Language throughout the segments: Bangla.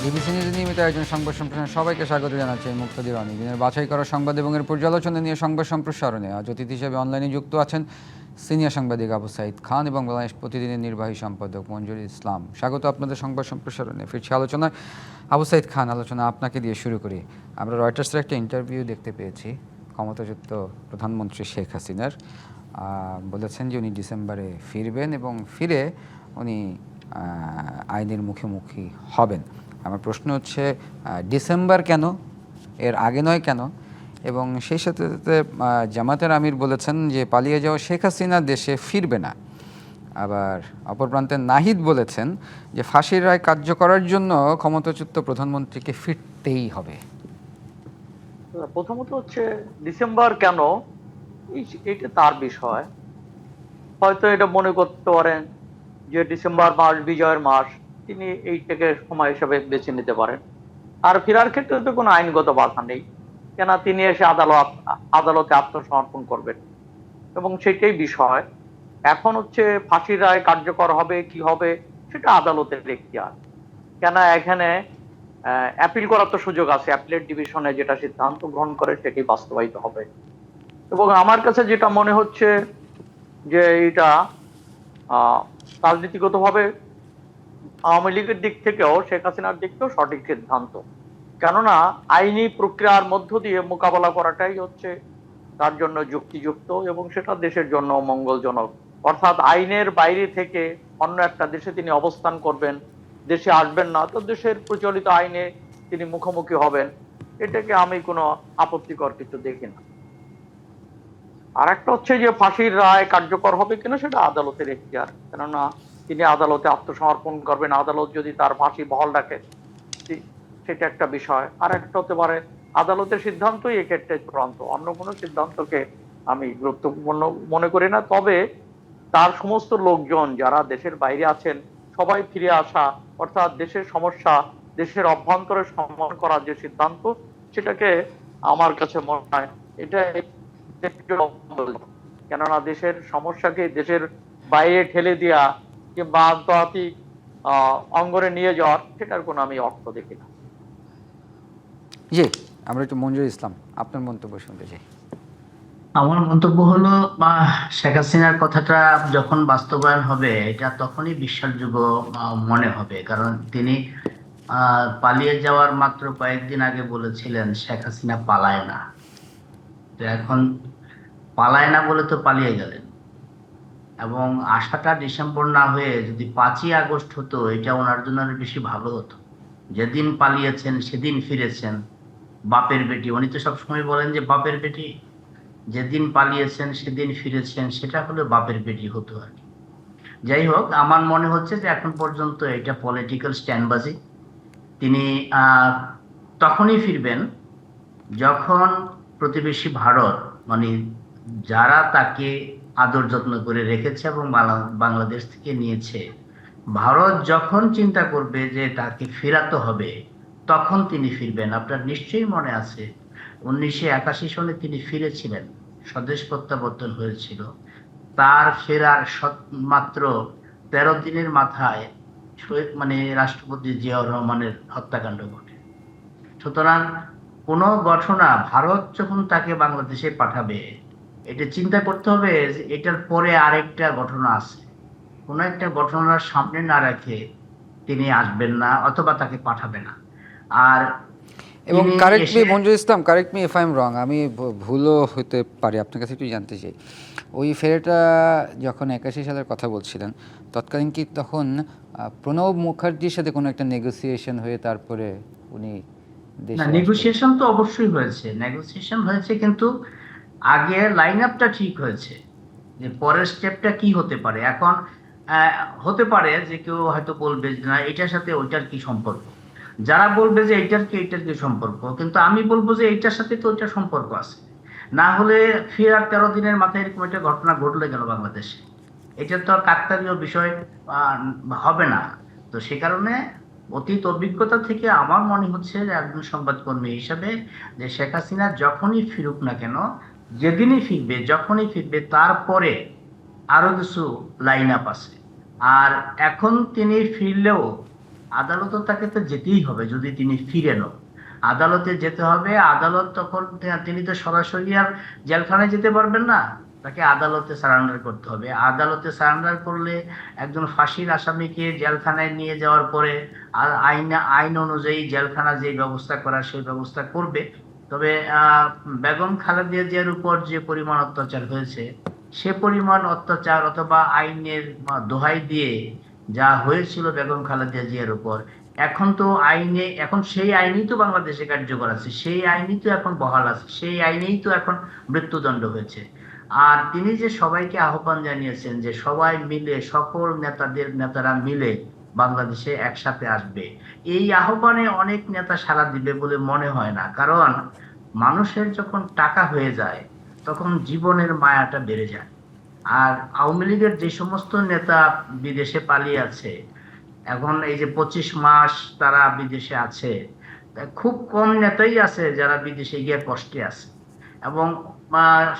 বিবিসি নিউজের নিয়মিত আয়োজন সংবাদ সম্প্রসারণে সবাইকে স্বাগত জানাচ্ছি মুক্তাদি রানী। দিনের বাছাই করা সংবাদ এবং এর পর্যালোচনা নিয়ে সংবাদ সম্প্রসারণে আজ অতিথি হিসেবে অনলাইনে যুক্ত আছেন সিনিয়র সাংবাদিক আবু সাইদ খান এবং বাংলাদেশ প্রতিদিনের নির্বাহী সম্পাদক মঞ্জুর ইসলাম। স্বাগত আপনাদের সংবাদ সম্প্রসারণে। ফিরছি আলোচনায়। আবু সাইদ খান, আলোচনা আপনাকে দিয়ে শুরু করি। আমরা রয়টার্সের একটা ইন্টারভিউ দেখতে পেয়েছি ক্ষমতাযুক্ত প্রধানমন্ত্রী শেখ হাসিনার। বলেছেন যে উনি ডিসেম্বরে ফিরবেন এবং ফিরে উনি আইনের মুখোমুখি হবেন। আমার প্রশ্ন হচ্ছে, ডিসেম্বর কেন, এর আগে নয় কেন? এবং সেই সাথে সাথে জামাতের আমির বলেছেন যে পালিয়ে যাওয়া শেখ হাসিনা দেশে ফিরবে না। আবার অপর প্রান্তে নাহিদ বলেছেন যে ফাঁসির রায় কার্য করার জন্য ক্ষমতাচ্যুত প্রধানমন্ত্রীকে ফিরতেই হবে। প্রথমত হচ্ছে ডিসেম্বর কেন, এটা তার বিষয়। হয়তো এটা মনে করতে পারেন যে ডিসেম্বর মাস বিজয়ের মাস, তিনি এইটাকে সময় হিসেবে বেছে নিতে পারেন। আর ফেরার ক্ষেত্রে তো কোনো আইনগত বাধা নেই, কেন তিনি এসে আদালতে আত্মসমর্পণ করবেন এবং সেটাই বিষয়। এখন হচ্ছে ফাঁসির রায় কার্যকর হবে কি হবে সেটা আদালতের এখতিয়ার। কেন এখানে অ্যাপিল করার তো সুযোগ আছে, অ্যাপিলেট ডিভিশনে যেটা সিদ্ধান্ত গ্রহণ করে সেটাই বাস্তবায়িত হবে। এবং আমার কাছে যেটা মনে হচ্ছে যে এটা রাজনীতিগতভাবে আওয়ামী লীগের দিক থেকেও শেখ হাসিনার দিক থেকেও সঠিক সিদ্ধান্ত। কেননা আইনি প্রক্রিয়ার মধ্য দিয়ে মোকাবেলা করাটাই হচ্ছে তার জন্য যুক্তিযুক্ত এবং সেটা দেশের জন্য মঙ্গলজনক। অর্থাৎ আইনের বাইরে থেকে অন্য একটা দেশে তিনি অবস্থান করবেন, দেশে আসবেন না, তো দেশের প্রচলিত আইনে তিনি মুখোমুখি হবেন, এটাকে আমি কোনো আপত্তিকর কিছু দেখি না। আর একটা হচ্ছে যে ফাঁসির রায় কার্যকর হবে কিনা সেটা আদালতের এখতিয়ার। কেননা তিনি আদালতে আত্মসমর্পণ করবেন, আদালত যদি তার ফাঁসি বহাল রাখে সেটা একটা বিষয়। আর একটা হতে পারে আদালতের সিদ্ধান্তই এক্ষেত্রে চূড়ান্ত, অন্য কোনো সিদ্ধান্তকে আমি গুরুত্বপূর্ণ মনে করি না। তবে তার সমস্ত লোকজন যারা দেশের বাইরে আছেন সবাই ফিরে আসা, অর্থাৎ দেশের সমস্যা দেশের অভ্যন্তরে সমাধান করার যে সিদ্ধান্ত, সেটাকে আমার কাছে মনে হয় এটা, কেননা দেশের সমস্যাকে দেশের বাইরে ঠেলে দেওয়া কিংবা আন্তর্জাতিক অঙ্গনে নিয়ে যাওয়ার সেটার কোনো আমি অর্থ দেখি না। জি, আমরা একটু মঞ্জুর ইসলাম, আপনার মন্তব্য শুনতে চাই। আমার মন্তব্য হলো, শেখ হাসিনার কথাটা যখন বাস্তবায়ন হবে এটা তখনই বিশ্বাসযোগ্য মনে হবে। কারণ তিনি পালিয়ে যাওয়ার মাত্র কয়েকদিন আগে বলেছিলেন শেখ হাসিনা পালায় না। তো এখন পালায় না বলে তো পালিয়ে গেলেন, এবং আশাটা ডিসেম্বর না হয়ে যদি 5ই আগস্ট হতো এটা ওনার জন্য আরো বেশি ভালো হতো। যেদিন পালিয়েছেন সেদিন ফিরেছেন, বাপের বেটি। উনি তো সবসময় বলেন যে বাপের বেটি, যেদিন পালিয়েছেন সেদিন ফিরেছেন, সেটা হলে বাপের বেটি হতো আর কি। যাই হোক, আমার মনে হচ্ছে যে এখন পর্যন্ত এটা পলিটিক্যাল স্ট্যান্ডবাজি। তিনি তখনই ফিরবেন যখন প্রতিবেশী ভারত, মানে যারা তাকে আদর যত্ন করে রেখেছে এবং বাংলাদেশ থেকে নিয়েছে, ভারত যখন চিন্তা করবে যে তাকে ফেরাতে হবে তখন তিনি ফিরবেন। আপনার নিশ্চয়ই মনে আছে 1981 সনে তিনি ফিরেছিলেন, স্বদেশ প্রত্যাবর্তন হয়েছিল। তার ফেরার মাত্র 13 দিনের মাথায় রাষ্ট্রপতি জিয়াউর রহমানের হত্যাকাণ্ড ঘটে। সুতরাং কোনো ঘটনা ভারত যখন তাকে বাংলাদেশে পাঠাবে, এটা চিন্তা করতে হবে যে এটার পরে আরেকটা ঘটনা আছে। কোনো একটা ঘটনার সামনে না রেখে তিনি আসবেন না অথবা তাকে পাঠাবে না। আর এবং correct me Manjur Islam, correct me if I am wrong, আমি ভুলও হতে পারি, আপনার কাছে একটু জানতে চাই। ওই ফেরাটা যখন 81 সালের কথা বলছিলেন, তৎকালীন কি তখন প্রণব মুখার্জির সাথে কোনো একটা নেগোসিয়েশন হয়ে তারপরে উনি দেশে? নেগোসিয়েশন তো অবশ্যই হয়েছে, নেগোসিয়েশন হয়েছে, কিন্তু আগে লাইন আপটা ঠিক হয়েছে যে পরের স্টেপটা কি হতে পারে। এখন হতে পারে যে কেউ হয়তো বলবে যে না, এটার সাথে ওইটার কি সম্পর্ক। যারা বলবে যে এইটার কি সম্পর্ক, কিন্তু আমি বলবো যে এইটার সাথে তো ওইটার সম্পর্ক আছে। না হলে ফেরার 13 দিনের মাথায় এরকম একটা ঘটনা ঘটলে গেল বাংলাদেশে, এটা তো কাকতালীয় বিষয় হবে না। তো সে কারণে অতীত অভিজ্ঞতা থেকে আমার মনে হচ্ছে যে একজন সংবাদকর্মী হিসাবে, যে শেখ হাসিনা যখনই ফিরুক না কেন, যেদিনই ফিরবে যখনই ফিরবে তারপরে আরো কিছু লাইন আপ আছে। আর এখন তিনি ফিরলেও আদালতও তাকে তো যেতেই হবে যদি তিনি ফিরেনও। আদালতে যেতে হবে, আদালত তখন তিনি তো সরাসরি আর জেলখানায় যেতে পারবেন না, তাকে আদালতে সারেন্ডার করতে হবে। আদালতে সারেন্ডার করলে একজন ফাঁসির আসামিকে জেলখানায় নিয়ে যাওয়ার পরে আর আইন অনুযায়ী জেলখানা যে ব্যবস্থা করার সেই ব্যবস্থা করবে। তবে বেগম খালেদা জিয়ার উপর যে পরিমাণ অত্যাচার হয়েছে, সে পরিমাণ অত্যাচার অথবা আইনের দোহাই দিয়ে যা হয়েছিল বেগম খালেদা জিয়ার উপর, এখন তো এখন সেই আইনই তো বাংলাদেশে কার্যকর আছে, সেই আইনই তো এখন বহাল আছে, সেই আইনেই তো এখন মৃত্যুদণ্ড হয়েছে। আর তিনি যে সবাইকে আহ্বান জানিয়েছেন যে সবাই মিলে, সকল নেতারা মিলে বাংলাদেশে একসাথে আসবে, এই আহ্বানে অনেক নেতা সাড়া দিবে বলে মনে হয় না। কারণ মানুষের যখন টাকা হয়ে যায় তখন জীবনের মায়াটা বেড়ে যায়। আর আওয়ামী লীগের যে সমস্ত নেতা বিদেশে পালিয়ে আছে, এখন এই যে 25 মাস তারা বিদেশে আছে, খুব কম নেতাই আছে যারা বিদেশে গিয়ে কষ্টে আছে, এবং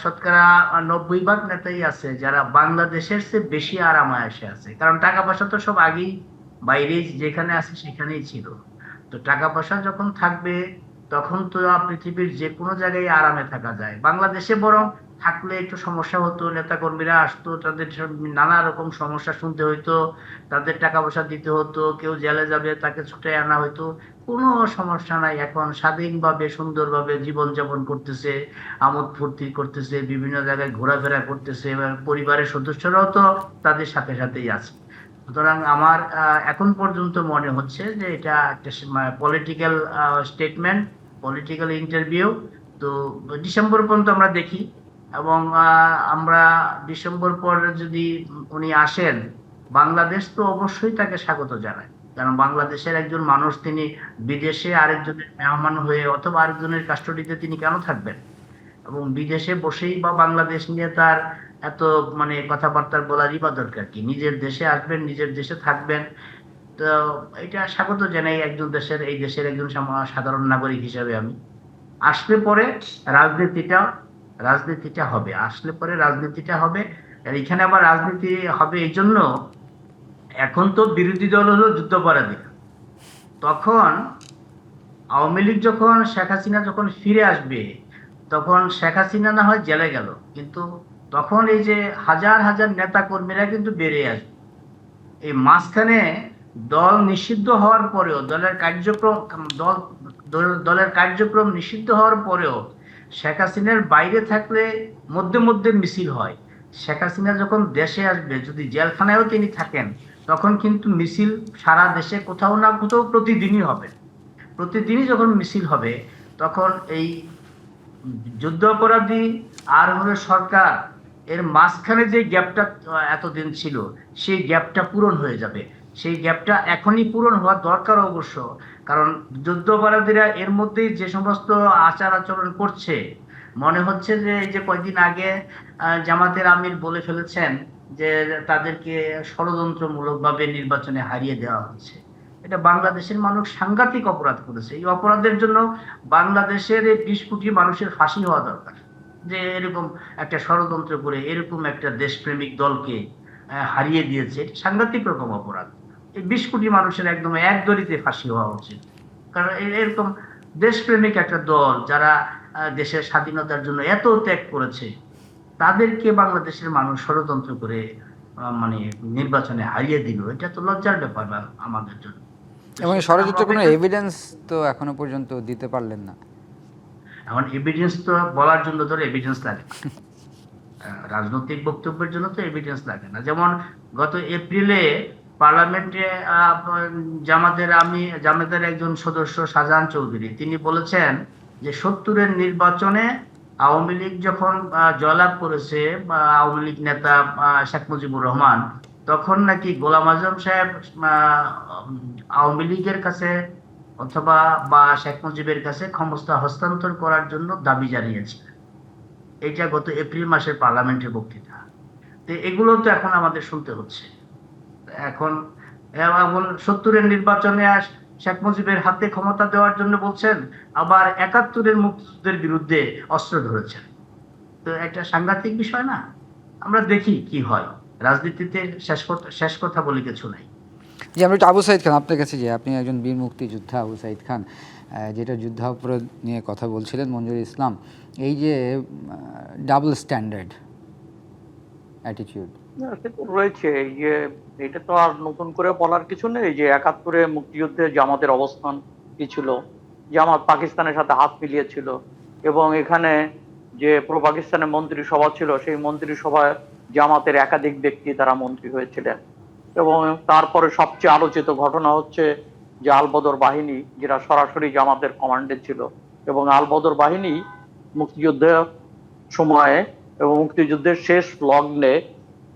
শতকরা 90% নেতাই আছে যারা বাংলাদেশের চেয়ে বেশি আরাম আয়েশে আছে। কারণ টাকা পয়সা তো সব আগেই বাইরে যেখানে আছে সেখানেই ছিল। তো টাকা পয়সা যখন থাকবে তখন তো পৃথিবীর যে কোনো জায়গায় আরামে থাকা যায়। বাংলাদেশে বরং থাকলে একটু সমস্যা হতো, নেতা কর্মীরা আসতো, তাদের নানা রকম সমস্যা শুনতে হইতো, তাদের টাকা পয়সা দিতে হতো, কেউ জেলে যাবে তাকে ছুটে আনা হইতো। কোনো সমস্যা নাই, এখন স্বাধীনভাবে সুন্দরভাবে জীবনযাপন করতেছে, আমোদ ফুর্তি করতেছে, বিভিন্ন জায়গায় ঘোরাফেরা করতেছে, এবং পরিবারের সদস্যরাও তো তাদের সাথে সাথেই আছে। সুতরাং আমার এখন পর্যন্ত মনে হচ্ছে যে এটা একটা পলিটিক্যাল স্টেটমেন্ট, পলিটিক্যাল ইন্টারভিউ। তো ডিসেম্বর পর্যন্ত আমরা দেখি, এবং আমরা ডিসেম্বর পর যদি উনি আসেন, বাংলাদেশ তো অবশ্যই তাকে স্বাগত জানায়। কারণ বাংলাদেশের একজন মানুষ, তিনি বিদেশে আরেকজনের মেহমান হয়ে অথবা আরেকজনের কাস্টডিতে তিনি কেন থাকবেন? এবং বিদেশে বসেই বা বাংলাদেশ নিয়ে তার এত কথাবার্তা বলারই বা দরকার কি? নিজের দেশে আসবেন, নিজের দেশে থাকবেন। তো এটা স্বাগত জানাই একজন এই দেশের একজন সাধারণ নাগরিক হিসাবে। আমি আসলে পরে রাজনীতিটা হবে, আসলে পরে রাজনীতিটা হবে। আর এখানে আবার রাজনীতি হবে এই জন্য, এখন তো বিরোধী দল হলো যুদ্ধাপরাধী। তখন আওয়ামী লীগ যখন, শেখ হাসিনা যখন ফিরে আসবে, তখন শেখ হাসিনা না হয় জেলে গেল, কিন্তু তখন এই যে হাজার হাজার নেতা কর্মীরা কিন্তু বেড়ে আসবে। এই মাঝখানে দল নিষিদ্ধ হওয়ার পরেও, দলের কার্যক্রম নিষিদ্ধ হওয়ার পরেও শেখ হাসিনার বাইরে থাকলে মধ্যে মধ্যে মিছিল হয়। শেখ হাসিনা যখন দেশে আসবে, যদি জেলখানায়ও তিনি থাকেন, তখন কিন্তু মিছিল সারা দেশে কোথাও না কোথাও প্রতিদিনই হবে। প্রতিদিনই যখন মিছিল হবে, তখন এই যুদ্ধ অপরাধী আর হলো সরকার, এর মাঝখানে যে গ্যাপটা এতদিন ছিল, সেই গ্যাপটা পূরণ হয়ে যাবে। সেই গ্যাপটা এখনই পূরণ হওয়া দরকার অবশ্য। কারণ যুদ্ধ অপরাধীরা এর মধ্যেই যে সমস্ত আচার আচরণ করছে, মনে হচ্ছে যে এই যে কয়েকদিন আগে জামাতের আমির বলে ফেলেছেন যে তাদেরকে ষড়যন্ত্রমূলকভাবে নির্বাচনে হারিয়ে দেওয়া হচ্ছে। এটা বাংলাদেশের মানুষ সাংঘাতিক অপরাধ করেছে। এই অপরাধের জন্য বাংলাদেশের এই 20 কোটি মানুষের ফাঁসি হওয়া দরকার। যে এরকম একটা ষড়যন্ত্র করে এরকম একটা দেশপ্রেমিক দলকে হারিয়ে দিয়েছে, এটা সাংঘাতিক রকম অপরাধ। এই 20 কোটি মানুষের একদম এক দড়িতে ফাঁসি হওয়া উচিত। কারণ এরকম দেশপ্রেমিক একটা দল, যারা দেশের স্বাধীনতার জন্য এত ত্যাগ করেছে, তাদেরকে বাংলাদেশের মানুষ ষড়যন্ত্র করে নির্বাচনে হারিয়ে দিল। এটা তো লজ্জার ব্যাপার আমাদের জন্য। এবং ষড়যন্ত্র কোনো এভিডেন্স তো এখনো পর্যন্ত দিতে পারলেন না। এখন এভিডেন্স তো বলার জন্য ধরো এভিডেন্স লাগে না, রাজনৈতিক বক্তব্যের জন্য তো এভিডেন্স লাগে না। যেমন গত এপ্রিলে পার্লামেন্টে জামাতের একজন সদস্য শাহজাহান চৌধুরী, তিনি বলেছেন যে 70-এর নির্বাচনে আওয়ামী লীগ যখন জয়লাভ করেছে, আওয়ামী লীগ নেতা শেখ মুজিবুর রহমান, তখন নাকি গোলাম আজম সাহেব আওয়ামী লীগের কাছে অথবা শেখ মুজিবের কাছে ক্ষমতা হস্তান্তর করার জন্য দাবি জানিয়েছে। এটা গত এপ্রিল মাসের পার্লামেন্টের বক্তৃতা। তো এগুলো তো এখন আমাদের শুনতে হচ্ছে। এখন 70-এর নির্বাচনে শেখ মুজিবের হাতে ক্ষমতা দেওয়ার জন্য বলছেন, আবার 71-এর মুক্তিযুদ্ধের বিরুদ্ধে অস্ত্র ধরেছেন। তো একটা সাংঘাতিক বিষয় না? আমরা দেখি কি হয়। রাজনীতিতে শেষ কথা বলে কিছু নাই। যে আমরা একটু আবু সাইদ খান আপনার কাছে, যে আপনি একজন বীর মুক্তিযোদ্ধা আবু সাইদ খান, যেটা যুদ্ধাপরাধ নিয়ে কথা বলছিলেন মঞ্জুরুল ইসলাম, এই যে ডাবল স্ট্যান্ডার্ড অ্যাটিটিউড সে তো রয়েছে। এই যে এটা তো আর নতুন করে বলার কিছু নেই যে ৭১-এ মুক্তিযুদ্ধে জামাতের অবস্থান কি ছিল। জামাত পাকিস্তানের সাথে হাত মিলিয়েছিল এবং এখানে যে প্রো পাকিস্তানের মন্ত্রিসভা ছিল সেই মন্ত্রিসভায় জামাতের একাধিক ব্যক্তি তারা মন্ত্রী হয়েছিলেন। এবং তারপরে সবচেয়ে আলোচিত ঘটনা হচ্ছে যে আলবদর বাহিনী, যেটা সরাসরি জামাতের কমান্ডে ছিল, এবং আলবদর বাহিনী মুক্তিযুদ্ধের সময়ে এবং মুক্তিযুদ্ধের শেষ লগ্নে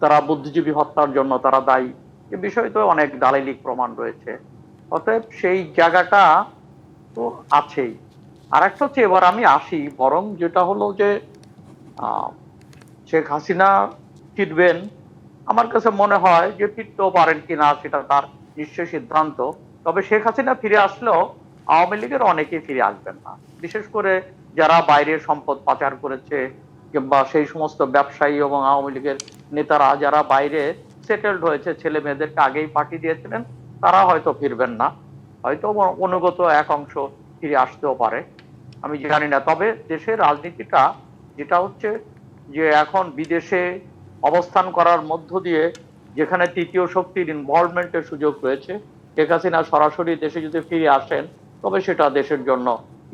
তারা বুদ্ধিজীবী হত্যার জন্য তারা দায়ী। এ বিষয়ে তো অনেক দালিলিক প্রমাণ রয়েছে। অতএব সেই জায়গাটা তো আছেই। আর একটা হচ্ছে, এবার আমি আসি বরং যেটা হলো যে শেখ হাসিনা ফিরবেন, আমার কাছে মনে হয় যে ফিরতেও পারেন কিনা সেটা তার নিশ্চয় সিদ্ধান্ত। তবে শেখ হাসিনা ফিরে আসলেও আওয়ামী লীগের অনেকেই ফিরে আসবেন না, বিশেষ করে যারা বাইরের সম্পদ পাচার করেছে কিংবা সেই সমস্ত ব্যবসায়ী এবং আওয়ামী লীগের নেতারা যারা বাইরে সেটেলড হয়েছে, ছেলে মেয়েদেরকে আগেই পাঠিয়ে দিয়েছিলেন, তারা হয়তো ফিরবেন না। হয়তো অনুগত এক অংশ ফিরে আসতেও পারে, আমি জানি না। তবে দেশের রাজনীতিটা যেটা হচ্ছে যে এখন বিদেশে অবস্থান করার মধ্য দিয়ে যেখানে তৃতীয় শক্তির ইনভলভমেন্টের সুযোগ রয়েছে, শেখ হাসিনা সরাসরি দেশে যদি ফিরে আসেন তবে সেটা দেশের জন্য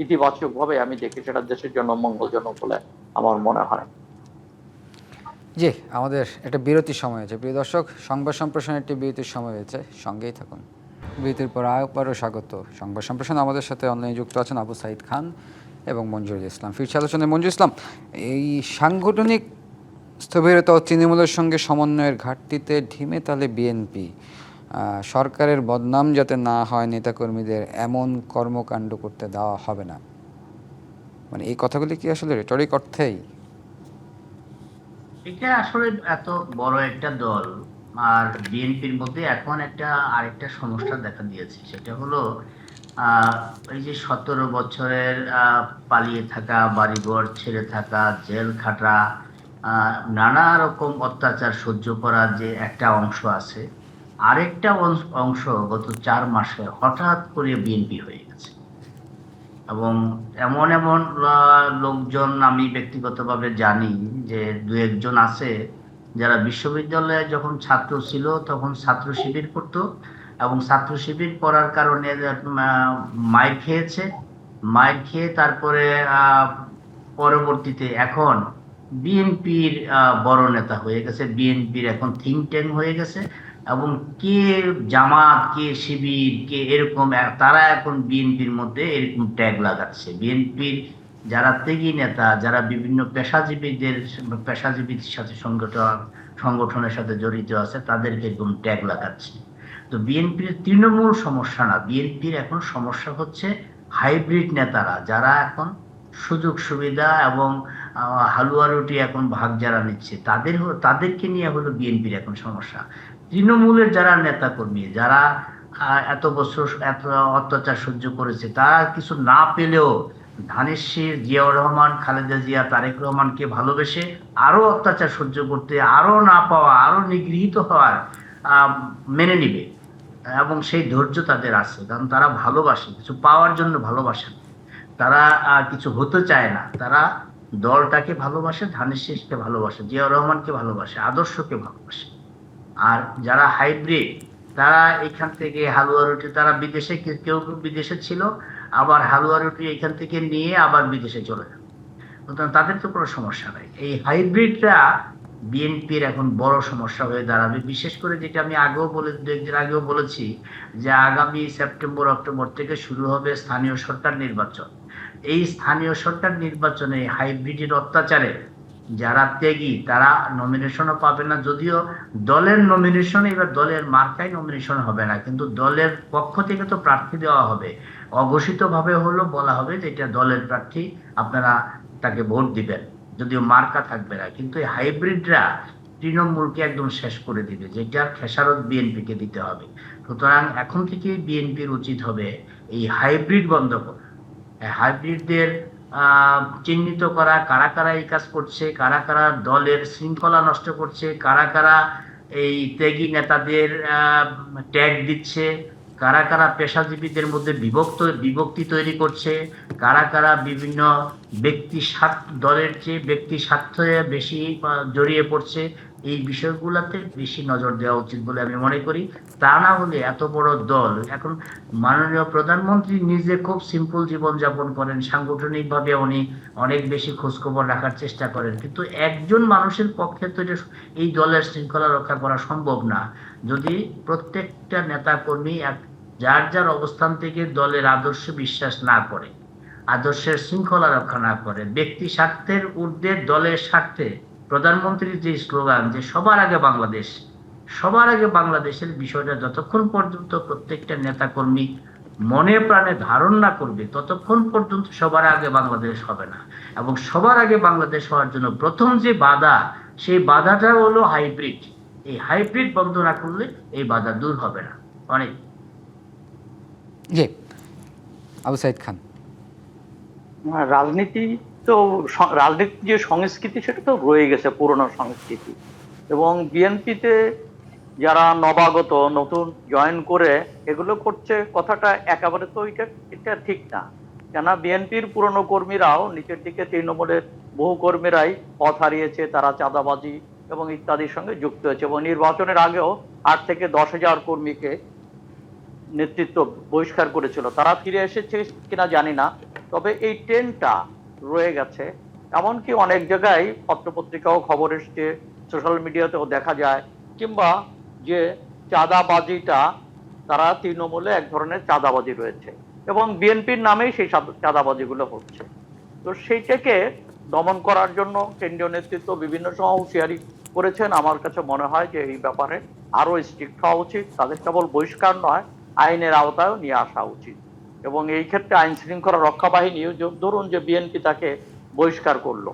ইতিবাচক ভাবে আমি দেখি, সেটা দেশের জন্য মঙ্গলজনক বলে আমার মনে হয়। জি, আমাদের একটা বিরতির সময় হয়েছে। প্রিয় দর্শক, সংবাদ সম্প্রসারণের একটি বিরতির সময় হয়েছে, সঙ্গেই থাকুন। বিরতির পর আবারও স্বাগত। সংবাদ সম্প্রসারণ আমাদের সাথে অনলাইনে যুক্ত আছেন আবু সাইদ খান এবং মঞ্জুরুল ইসলাম। ফিরছে আলোচনায়। মঞ্জুরুল ইসলাম, এই সাংগঠনিক স্থবিরতা ও তৃণমূলের সঙ্গে সমন্বয়ের ঘাটতিতে ঢিমে তালে বিএনপি, সরকারের বদনাম যাতে না হয় নেতাকর্মীদের এমন কর্মকাণ্ড করতে দেওয়া হবে না, মানে এই কথাগুলি কি আসলে রেটরিক অর্থেই? এটা আসলে এত বড় একটা দল আর বিএনপির মধ্যে এখন আরেকটা সমস্যা দেখা দিয়েছে, সেটা হলো এই যে 17 বছরের পালিয়ে থাকা, বাড়িঘর ছেড়ে থাকা, জেল খাটা, নানা রকম অত্যাচার সহ্য করার যে একটা অংশ আছে, আরেকটা অংশ গত 4 মাসে হঠাৎ করে বিএনপি হয়ে গেছে। এবং এমন এমন লোকজন আমি ব্যক্তিগতভাবে জানি যে 2-1 জন আছে যারা বিশ্ববিদ্যালয়ে যখন ছাত্র ছিল তখন ছাত্র শিবির করতো এবং ছাত্র শিবির করার কারণে মাইর খেয়েছে, মাইর খেয়ে তারপরে পরবর্তীতে এখন বিএনপির বড় নেতা হয়ে গেছে, বিএনপির এখন থিঙ্ক ট্যাঙ্ক হয়ে গেছে। এবং কে জামাত, কে শিবির, কে এরকম তারা এখন বিএনপির মধ্যে এরকম ট্যাগ লাগাচ্ছে। বিএনপির যারা ত্যাগী নেতা, যারা বিভিন্ন পেশাজীবীর সাথে সংগঠনের সাথে জড়িত আছে, তাদেরকে এরকম ট্যাগ লাগাচ্ছে। তো বিএনপির তৃণমূল সমস্যা না, বিএনপির এখন সমস্যা হচ্ছে হাইব্রিড নেতারা, যারা এখন সুযোগ সুবিধা এবং হালুয়া রুটি এখন ভাগ যারা নিচ্ছে, তাদেরকে নিয়ে হলো বিএনপির এখন সমস্যা। তৃণমূলের যারা নেতা কর্মী, যারা এত বছর এত অত্যাচার সহ্য করেছে, তারা কিছু না পেলেও ধানের শীষ, জিয়াউর রহমান, খালেদা জিয়া, তারেক রহমানকে ভালোবেসে আরো অত্যাচার সহ্য করতে, আরো না পাওয়া, আরো নিগৃহীত হওয়ার মেনে নিবে। এবং সেই ধৈর্য তাদের আছে, কারণ তারা ভালোবাসে, কিছু পাওয়ার জন্য ভালোবাসে, তারা কিছু হতে চায় না, তারা দলটাকে ভালোবাসে, ধানের শীষকে ভালোবাসে, জিয়াউর রহমানকে ভালোবাসে, আদর্শকে ভালোবাসে। আর যারা হাইব্রিড, তারা এখান থেকে হালুয়া রুটি, তারা বিদেশে, কেউ বিদেশে ছিল, আবার হালুয়া রুটি এখান থেকে নিয়ে আবার বিদেশে চলে যাবে, তাদের তো কোনো সমস্যা নাই। এই হাইব্রিডরা বিএনপির এখন বড় সমস্যা হয়ে দাঁড়াবে। বিশেষ করে যেটা আমি একদিন আগেও বলেছি যে আগামী সেপ্টেম্বর অক্টোবর থেকে শুরু হবে স্থানীয় সরকার নির্বাচন। এই স্থানীয় সরকার নির্বাচনে হাইব্রিডের অত্যাচারে যারা ত্যাগী তারা নমিনেশনও পাবে না, যদিও দলের নমিনেশন, এবার দলের মার্কায় নমিনেশন হবে না, কিন্তু দলের পক্ষ থেকে তো প্রার্থী দেওয়া হবে, অঘোষিত ভাবে হলো বলা হবে যে এটা দলের প্রার্থী, আপনারা তাকে ভোট দিবেন, যদিও মার্কা থাকবে না। কিন্তু এই হাইব্রিডরা তৃণমূলকে একদম শেষ করে দিবে, যেটার খেসারত বিএনপিকে দিতে হবে। সুতরাং এখন থেকে বিএনপির উচিত হবে এই হাইব্রিড বন্ধ করা, হাইব্রিডদের চিহ্নিত করা, কারা কারা এই কাজ করছে, কারা কারা দলের শৃঙ্খলা নষ্ট করছে, কারা কারা এই ত্যাগী নেতাদের ট্যাগ দিচ্ছে, কারা কারা পেশাজীবীদের মধ্যে বিভক্তি তৈরি করছে, কারা কারা বিভিন্ন ব্যক্তি স্বার্থ, দলের চেয়ে ব্যক্তি স্বার্থে বেশি জড়িয়ে পড়ছে, এই বিষয়গুলোতে বেশি নজর দেওয়া উচিত বলে আমি মনে করি। তা না হলে এত বড় দল, এখন মাননীয় প্রধানমন্ত্রী নিজে খুব সিম্পল জীবনযাপন করেন, সাংগঠনিকভাবে উনি অনেক বেশি খোঁজখবর রাখার চেষ্টা করেন, কিন্তু একজন মানুষের পক্ষে তো এই দলের শৃঙ্খলা রক্ষা করা সম্ভব না। যদি প্রত্যেকটা নেতা কর্মী যার যার অবস্থান থেকে দলের আদর্শে বিশ্বাস না করে, আদর্শের শৃঙ্খলা রক্ষা না করে, ব্যক্তি স্বার্থের ঊর্ধ্বে দলের স্বার্থে প্রধানমন্ত্রীর যে স্লোগান যে সবার আগে বাংলাদেশ, সবার আগে বাংলাদেশের বিষয়টা যতক্ষণ পর্যন্ত প্রত্যেকটা নেতা কর্মী মনে প্রাণে ধারণ না করবে, ততক্ষণ পর্যন্ত সবার আগে বাংলাদেশ হবে না। এবং সবার আগে বাংলাদেশ হওয়ার জন্য প্রথম যে বাধা, সেই বাধাটা হলো হাইব্রিড। এই হাইব্রিড বন্ধ না করলে এই বাধা দূর হবে না। অনেক জি, আবু সাইদ খান। রাজনীতি তো, রাজনীতির যে সংস্কৃতি সেটা তো রয়ে গেছে, পুরনো সংস্কৃতি। এবং বিএনপিতে যারা নবাগত নতুন জয়েন করে এগুলো করছে, কথাটা একেবারে তো এটা ঠিক না। কেন, বিএনপির পুরনো কর্মীরাও নিচের দিকে তৃণমূলের বহু কর্মীরাই পথ হারিয়েছে, তারা চাঁদাবাজি এবং ইত্যাদির সঙ্গে যুক্ত হয়েছে, এবং নির্বাচনের আগেও 8 থেকে 10,000 কর্মীকে নেতৃত্ব বহিষ্কার করেছিল। তারা ফিরে এসেছে কিনা জানি না, তবে এই ট্রেন্ডটা রয়ে গেছে। এমনকি অনেক জায়গায় পত্রপত্রিকাও খবর এসছে, সোশ্যাল মিডিয়াতেও দেখা যায়, কিংবা যে চাঁদাবাজিটা, তারা তৃণমূলে এক ধরনের চাঁদাবাজি রয়েছে এবং বিএনপির নামেই সেই চাঁদাবাজিগুলো হচ্ছে। তো সেইটাকে দমন করার জন্য কেন্দ্রীয় নেতৃত্ব বিভিন্ন সময় হুঁশিয়ারি করেছেন। আমার কাছে মনে হয় যে এই ব্যাপারে আরো স্ট্রিক্ট হওয়া উচিত, তাদের কেবল বহিষ্কার নয়, আইনের আওতায়ও নিয়ে আসা উচিত। এবং এই ক্ষেত্রে আইন শৃঙ্খলা রক্ষা বাহিনী, ধরুন যে বিএনপি তাকে বহিষ্কার করলো,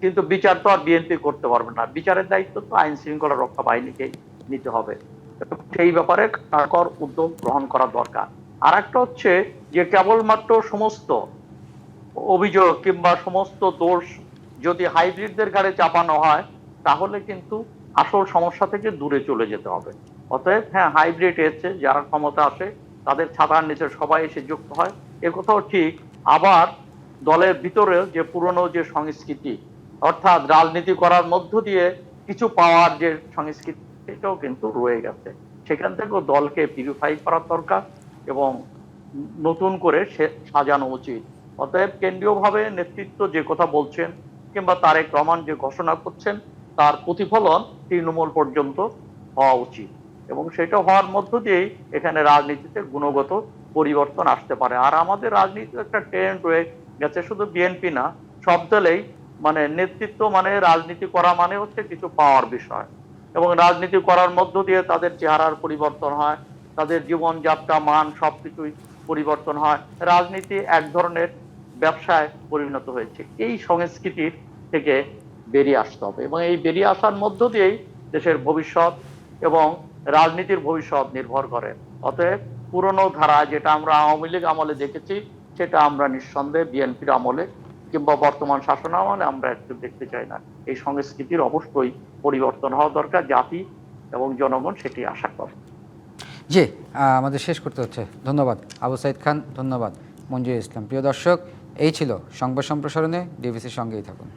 কিন্তু বিচার তো আর বিএনপি করতে পারবে না, বিচারের দায়িত্ব তো আইন শৃঙ্খলা রক্ষা বাহিনীকেই নিতে হবে। সেই ব্যাপারে কার্যকর উদ্যোগ গ্রহণ করা দরকার। আর একটা হচ্ছে যে কেবলমাত্র সমস্ত অভিযোগ কিংবা সমস্ত দোষ যদি হাইব্রিডদের ঘাড়ে চাপানো হয়, তাহলে কিন্তু আসল সমস্যা থেকে দূরে চলে যেতে হবে। অতএব হ্যাঁ, হাইব্রিড এসছে, যারা ক্ষমতা আসে তাদের ছাতার নিচে সবাই এসে যুক্ত হয়, এ কথাও ঠিক। আবার দলের ভিতরে যে পুরনো যে সংস্কৃতি, অর্থাৎ রাজনীতি করার মধ্য দিয়ে কিছু পাওয়ার যে সংস্কৃতি, সেটাও কিন্তু রয়ে গেছে। সেখান থেকেও দলকে পিউরিফাই করার দরকার এবং নতুন করে সাজানো উচিত। অতএব কেন্দ্রীয়ভাবে নেতৃত্ব যে কথা বলছেন কিংবা তারেক রহমান যে ঘোষণা করছেন, তার প্রতিফলন তৃণমূল পর্যন্ত হওয়া উচিত, এবং সেটা হওয়ার মধ্য দিয়েই এখানে রাজনীতিতে গুণগত পরিবর্তন আসতে পারে। আর আমাদের রাজনীতির একটা ট্রেন্ড রয়ে গেছে, শুধু বিএনপি না, সব দলেই, মানে নেতৃত্ব মানে রাজনীতি করা মানে হচ্ছে কিছু পাওয়ার বিষয়, এবং রাজনীতি করার মধ্য দিয়ে তাদের চেহারার পরিবর্তন হয়, তাদের জীবনযাত্রা, মান সবকিছুই পরিবর্তন হয়। রাজনীতি এক ধরনের ব্যবসায় পরিণত হয়েছে। এই সংস্কৃতির থেকে বেরিয়ে আসতে হবে, এবং এই বেরিয়ে আসার মধ্য দিয়েই দেশের ভবিষ্যৎ এবং রাজনীতির ভবিষ্যৎ নির্ভর করে। অতএব পুরনো ধারা, যেটা আমরা আওয়ামী লীগ আমলে দেখেছি, সেটা আমরা নিঃসন্দেহে বিএনপির আমলে কিংবা বর্তমান শাসন আমলে আমরা একটু দেখতে চাই না। এই সংস্কৃতির অবশ্যই পরিবর্তন হওয়া দরকার, জাতি এবং জনগণ সেটি আশা করে। জি, আমাদের শেষ করতে হচ্ছে। ধন্যবাদ আবু সাইদ খান, ধন্যবাদ মঞ্জুর ইসলাম। প্রিয় দর্শক, এই ছিল সংবাদ সম্প্রসারণে। ডিবিসির সঙ্গেই থাকুন।